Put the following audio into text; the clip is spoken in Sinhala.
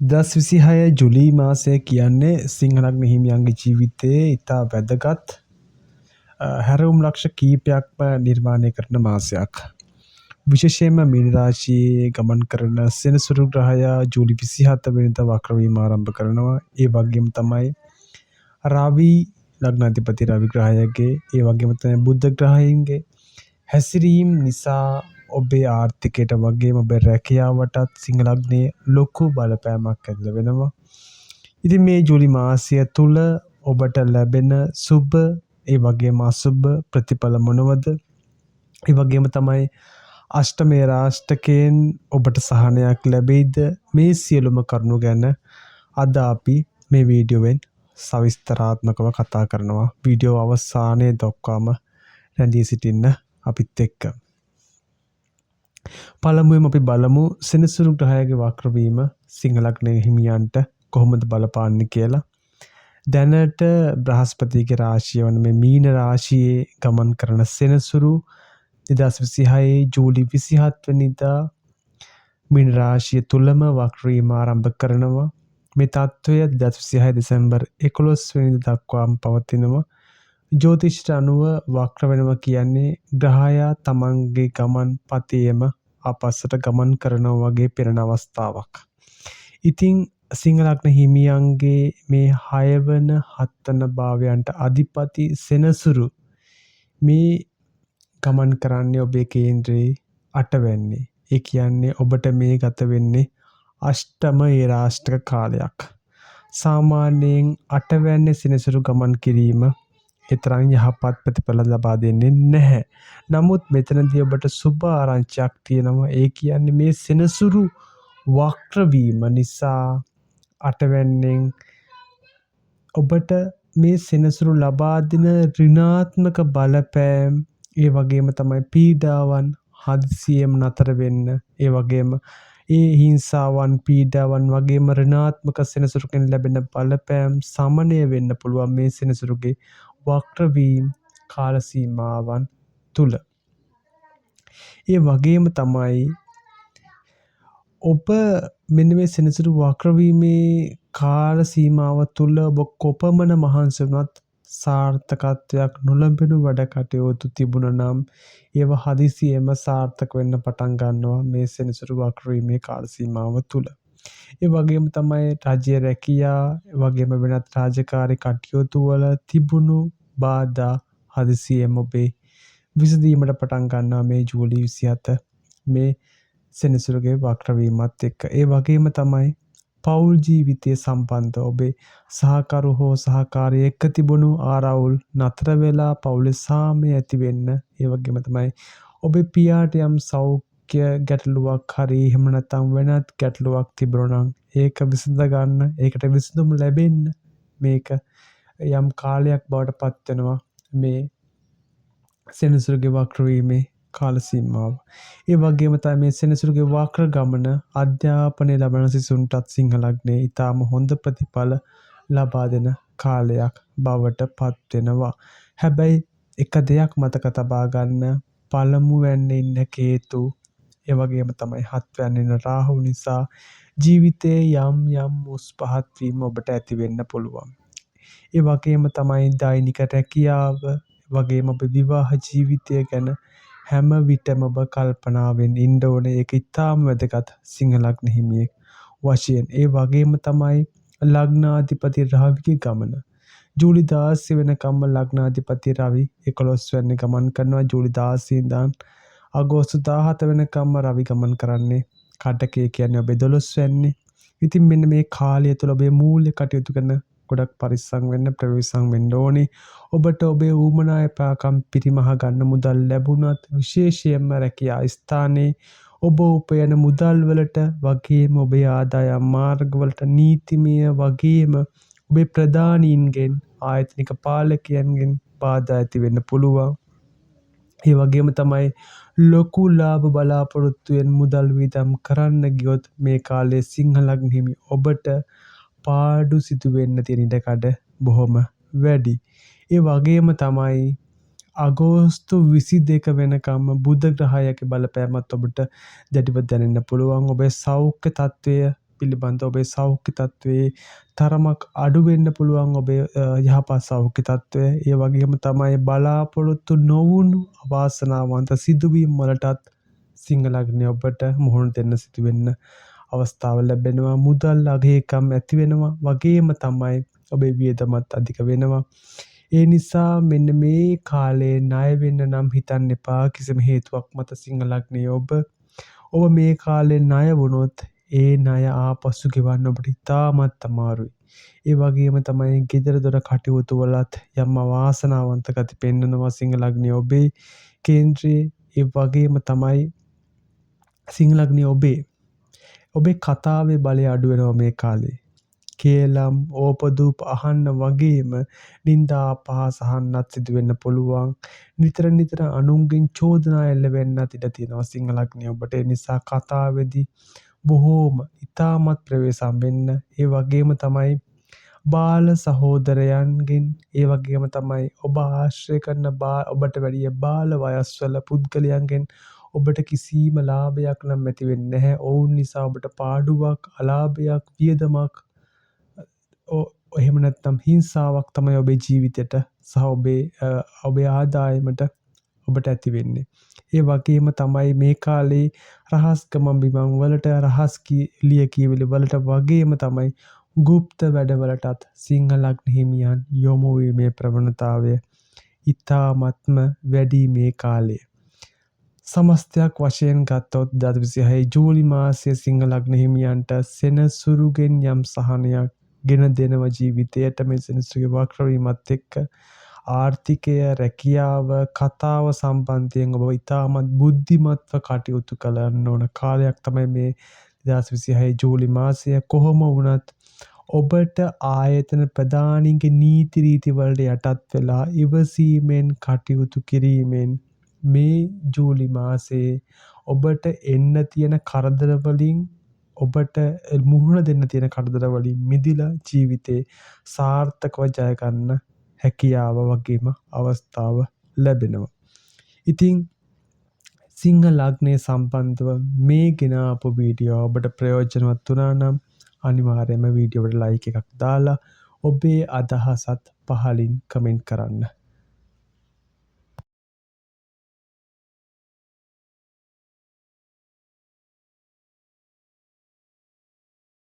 2026 ජුලි මාසය කියන්නේ සිංහලක් හිමියන්ගේ ජීවිතයේ ඉතා වැදගත් හැරවුම් ලක්ෂ කීපයක්ම නිර්මාණය කරන මාසයක්. විශේෂයෙන්ම මීන රාශියේ ගමන් කරන සෙනසුරු ග්‍රහයා ජූලි 27 වෙනිදා වක්‍රවීම ආරම්භ කරනවා. ඒ වගේම තමයි රවි ලග්නාධිපති රවි ග්‍රහයාගේ ඒ වගේම තමයි බුධ ග්‍රහයින්ගේ හැසිරීම් නිසා ඔබේ ආර්ථිකයට වගේම ඔබේ රැකියාවටත් සිංහ ලග්නයේ ලොකු බලපෑමක් ඇතිල වෙනවා. ඉතින් මේ ජූලි මාසය තුල ඔබට ලැබෙන සුබ ඒ වගේම අසුබ ප්‍රතිඵල මොනවද? ඒ වගේම තමයි අෂ්ටමේ රාෂ්ටකයෙන් ඔබට සහනයක් ලැබෙයිද? මේ සියලුම කරුණු ගැන අද අපි මේ වීඩියෝවෙන් සවිස්තරාත්මකව කතා කරනවා. වීඩියෝ අවසානයේ දක්වාම රැඳී සිටින්න අපිත් එක්ක. පළමුවෙන් අපි බලමු සෙනසුරු ග්‍රහයාගේ වක්‍රවීම සිංහ ලග්නයේ හිමියන්ට කොහොමද බලපාන්නේ කියලා. දැනට බ්‍රහස්පතිගේ රාශිය වන මේ මීන රාශියේ ගමන් කරන සෙනසුරු 2026 ජූලි 27 වෙනිදා මීන රාශිය තුලම වක්‍රවීම ආරම්භ කරනවා. මේ තත්ත්වය 2026 දෙසැම්බර් 11 වෙනිදා දක්වාම පවතිනවා. ජ්‍යොතිෂයට අනුව වක්‍ර වෙනවා කියන්නේ ග්‍රහයා තමන්ගේ ගමන් පතේම අපස්සට ගමන් කරනවා වගේ පෙනෙන අවස්ථාවක්. ඉතින් සිංහ ලග්න හිමියන්ගේ මේ 6 වන 7 වන භාවයන්ට අධිපති සෙනසුරු මේ ගමන් කරන්නේ ඔබේ කේන්ද්‍රයේ 8 වෙන්නේ. ඒ කියන්නේ ඔබට මේ ගත වෙන්නේ අෂ්ටම ඒරාෂ්ටක කාලයක්. සාමාන්‍යයෙන් 8 වැන්නේ සෙනසුරු ගමන් කිරීම එතරම් යහපත් ප්‍රතිඵල ලබා දෙන්නේ නැහැ. නමුත් මෙතනදී ඔබට සුබ ආරංචියක් තියෙනවා. ඒ කියන්නේ මේ සෙනසුරු වක්‍ර වීම නිසා 8 වැන්නෙන් ඔබට මේ සෙනසුරු ලබා දෙන ඍණාත්මක බලපෑම් ඒ වගේම තමයි පීඩාවන් හදිසියෙම නතර වෙන්න. ඒ වගේම ඒ හිංසාවන් පීඩාවන් වගේම ඍණාත්මක සෙනසුරුකින් ලැබෙන බලපෑම් සමනය වෙන්න පුළුවන් මේ සෙනසුරුගේ වක්‍ර වීම කාල සීමාවන් තුල. ඒ වගේම තමයි ඔබ මෙන්න මේ සෙනසුරු වක්‍ර වීමේ කාල සීමාව තුල ඔබ කොපමණ මහන්සි වුණත් සාර්ථකත්වයක් නොලැබෙනු වැඩ කටයුතු තිබුණා නම් ඒව හදිසියෙම සාර්ථක වෙන්න පටන් ගන්නවා මේ සෙනසුරු වක්‍ර වීමේ කාල සීමාව තුල. ඒ වගේම තමයි රාජ්‍ය රැකියා වගේම වෙනත් රාජකාරී කටයුතු වල තිබුණු බාධා හදිසියෙම ඔබේ විසඳීමට පටන් ගන්නවා මේ ජූලි 27 මේ සෙනසුරුගේ වක්‍ර වීමත් එක්ක. ඒ වගේම තමයි පෞල් ජීවිතය සම්බන්ධ ඔබේ සහකරු හෝ සහකාරිය එක්ක තිබුණු ආරවුල් නතර වෙලා පවුලේ සාමය ඇති වෙන්න. ඒ වගේම තමයි ඔබේ පියාට යම් සෞඛ්‍ය ගැටලුවක් හරි එහෙම නැත්නම් වෙනත් ගැටලුවක් තිබුණා නම් ඒක විසඳ ගන්න, ඒකට විසඳුම ලැබෙන්න මේක යම් කාලයක් බවට පත් වෙනවා මේ සෙනසුරුගේ වක්‍ර වීමේ කාල සීමාව. ඒ වගේම තමයි මේ සෙනසුරුගේ වක්‍ර ගමන අධ්‍යාපනය ලබන සිසුන්ටත් සිංහ ලග්නයේ ඊටාම හොඳ ප්‍රතිඵල ලබා දෙන කාලයක් බවට පත් වෙනවා. හැබැයි එක දෙයක් මතක තබා ගන්න, පළමුවැන්නේ ඉන්න කේතු ඒ වගේම තමයි 7 වැන්නේ ඉන්න රාහු නිසා ජීවිතයේ යම් උස් පහත් වීම ඔබට ඇති වෙන්න පුළුවන්. ඒ වගේම තමයි දෛනික රැකියාව වගේම ඔබ විවාහ ජීවිතය ගැන හැම විටම ඔබ කල්පනාවෙන් ඉන්න ඕනේ. ඒක ඉතාම වැදගත් සිංහ ලග්න හිමියෙක් වශයෙන්. ඒ වගේම තමයි ලග්නාධිපති රවිගේ ගමන. ජූලි 16 වෙනකම්ම ලග්නාධිපති රවි 11 වෙනි ගමන් කරනවා. ජූලි 16 ඉඳන් අගෝස්තු 17 වෙනකම්ම රවි ගමන් කරන්නේ කටකේ කියන්නේ ඔබේ 12 වෙනි. ඉතින් මෙන්න මේ කාලය තුළ ඔබේ මූල්‍ය කටයුතු කරන ගොඩක් පරිස්සම් වෙන්න, ප්‍රවේශම් වෙන්න ඕනේ. ඔබට ඔබේ ඌමනා එපාකම් පිරිමහ ගන්න මුදල් ලැබුණත් විශේෂයෙන්ම රැකියා ස්ථානයේ ඔබ උපයන මුදල් වලට වගේම ඔබේ ආදායම් මාර්ගවලට නීතිමය වගේම ඔබේ ප්‍රධානීන්ගෙන් ආයතනික පාලකයන්ගෙන් බාධා ඇති වෙන්න පුළුවන්. ඒ වගේම තමයි ලොකු ලාභ බලාපොරොත්තු වෙන මුදල් වියදම් කරන්න ගියොත් මේ කාලයේ සිංහ ලග්න හිමි ඔබට පාඩු සිදු වෙන්න තියෙන ඉඩකඩ බොහොම වැඩි. ඒ වගේම තමයි අගෝස්තු 22 වෙනකම්ම බුධ ග්‍රහයාගේ බලපෑමත් ඔබට දැඩිව දැනෙන්න පුළුවන්. ඔබේ සෞඛ්‍ය තත්ත්වය පිළිබඳ ඔබේ සෞඛ්‍ය තත්ත්වයේ තරමක් අඩු වෙන්න පුළුවන් ඔබේ යහපත් සෞඛ්‍ය තත්ත්වය. ඒ වගේම තමයි බලාපොරොත්තු නොවුණු අවාසනාවන්ත සිදුවීම් වලටත් සිංහ ලග්නය ඔබට මුහුණ දෙන්න සිදුවෙන්න අවස්ථාව ලැබෙනවා. මුදල් අගයකම් ඇති වෙනවා. වගේම තමයි ඔබේ වියදමත් අධික වෙනවා. ඒ නිසා මෙන්න මේ කාලේ ණය වෙන්න නම් හිතන්න එපා කිසිම හේතුවක් මත සිංහ ලග්නයේ ඔබ මේ කාලේ ණය වුණොත් ඒ ණය ආපසු ගෙවන්න ඔබට ඉතාමත් අමාරුයි. ඒ වගේම තමයි ගෙදර දොර කටයුතු වලත් යම් අවාසනාවන්ත ගති පෙන්වනවා සිංහ ලග්නයේ ඔබේ කේන්ද්‍රයේ. ඒ වගේම තමයි සිංහ ලග්නයේ ඔබේ කතාවේ බලය අඩු වෙනවා මේ කාලේ. කේලම් ඕපදූප අහන්න වගේම නින්දා අපහාස අහන්නත් සිදු වෙන්න පුළුවන්. නිතර අනුන්ගෙන් චෝදනා එල්ල වෙන්නත් ඉඩ තියෙනවා සිංහ ලග්නය ඔබට. ඒ නිසා කතාවේදී බොහෝම ඉතාමත් ප්‍රවේශම් වෙන්න. ඒ වගේම තමයි බාල සහෝදරයන්ගෙන් ඒ වගේම තමයි ඔබ ආශ්‍රය කරන ඔබට වැඩිය බාල වයස්වල පුද්ගලයන්ගෙන් ඔබට කිසිම ලාභයක් නම් ඇති වෙන්නේ නැහැ. ඔවුන් නිසා ඔබට පාඩුවක්, අලාභයක්, වියදමක් එහෙම නැත්නම් හිංසාවක් තමයි ඔබේ ජීවිතයට සහ ඔබේ ආදායමට ඔබට ඇති වෙන්නේ. ඒ වගේම තමයි මේ කාලේ රහස් ගමන් බිමන් වලට, රහස් ලියකියවිලි වලට වගේම තමයි গুপ্ত වැඩවලටත් සිංහ ලග්න හිමියන් යොමු වීමේ ප්‍රවණතාවය ඉතාමත්ම වැඩි මේ කාලේ. සමස්තයක් වශයෙන් ගත්තොත් 2026 ජූලි මාසයේ සිංහ ලග්න හිමියන්ට සෙනසුරුගෙන් යම් සහනයක් ගෙන දෙනව ජීවිතයට. මේ සෙනසුරුගේ වක්‍ර වීමත් එක්ක ආර්ථිකය, රැකියාව, කතාව සම්බන්ධයෙන් ඔබ ඉතාමත් බුද්ධිමත්ව කටයුතු කරන්න ඕන කාලයක් තමයි මේ 2026 ජූලි මාසය. කොහොම වුණත් ඔබට ආයතන ප්‍රධානීන්ගේ නීති රීති වලට යටත් වෙලා ඉවසීමෙන් කටයුතු කිරීමෙන් මේ ජූලි මාසයේ ඔබට එන්න තියෙන කරදර වලින්, ඔබට මුහුණ දෙන්න තියෙන කරදර වලින් මිදිලා ජීවිතේ සාර්ථකව ජය ගන්න හැකියාව වගේම අවස්ථාව ලැබෙනවා. ඉතින් සිංහ ලග්නයේ සම්බන්ධව මේ ගෙනාපු වීඩියෝ ඔබට ප්‍රයෝජනවත් වුණා නම් අනිවාර්යයෙන්ම වීඩියෝවට ලයික් එකක් දාලා ඔබේ අදහසත් පහලින් කමෙන්ට් කරන්න.